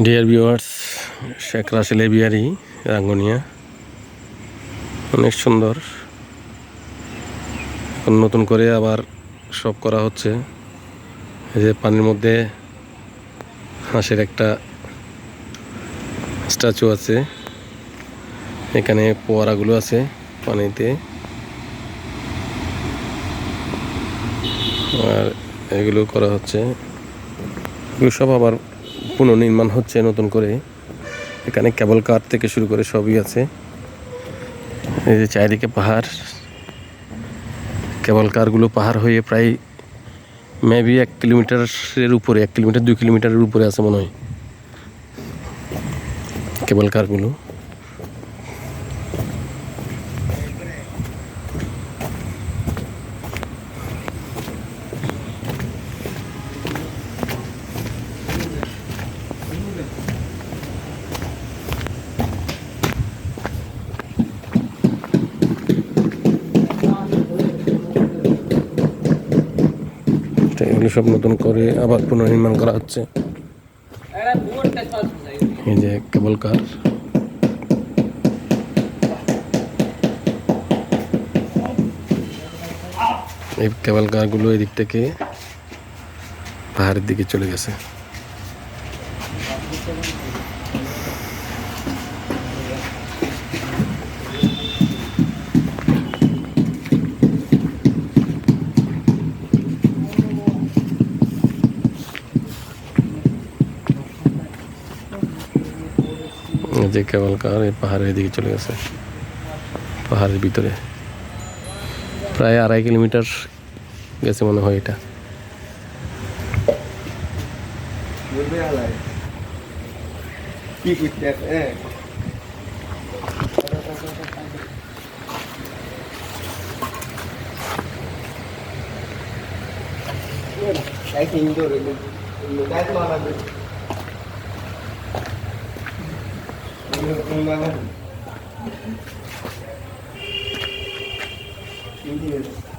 Deer viewers, Sheikh Russel aviary Rangunia অনেক সুন্দর। এখন নতুন করে আবার সব করা হচ্ছে। এই যে পানির মধ্যে হাঁসের একটা স্ট্যাচু আছে, এখানে ফোয়ারাগুলো আছে পানিতে, আর এগুলো করা হচ্ছে। এগুলো সব আবার পুনর্নির্মাণ হচ্ছে নতুন করে। এখানে কেবল কার থেকে শুরু করে সবই আছে। এই যে চারিদিকে পাহাড়, কেবল কারগুলো পাহাড় হয়ে প্রায় মেবি 1 কিলোমিটারের উপরে, 1 কিলোমিটার 2 কিলোমিটারের উপরে আছে মনে হয় কেবল কারগুলো। এগুলো সব নতুন করে আবার পুনর্নির্মাণ করা হচ্ছে। এই যে কেবল কার, এই কেবল কারগুলো এদিক থেকে পাহাড়ের দিকে চলে গেছে। যে কেবল কার এই পাহাড়ের দিকে চলে গেছে, পাহাড়ের ভিতরে প্রায় 2.5 কিলোমিটার গেছে মনে হয় এটা। Ini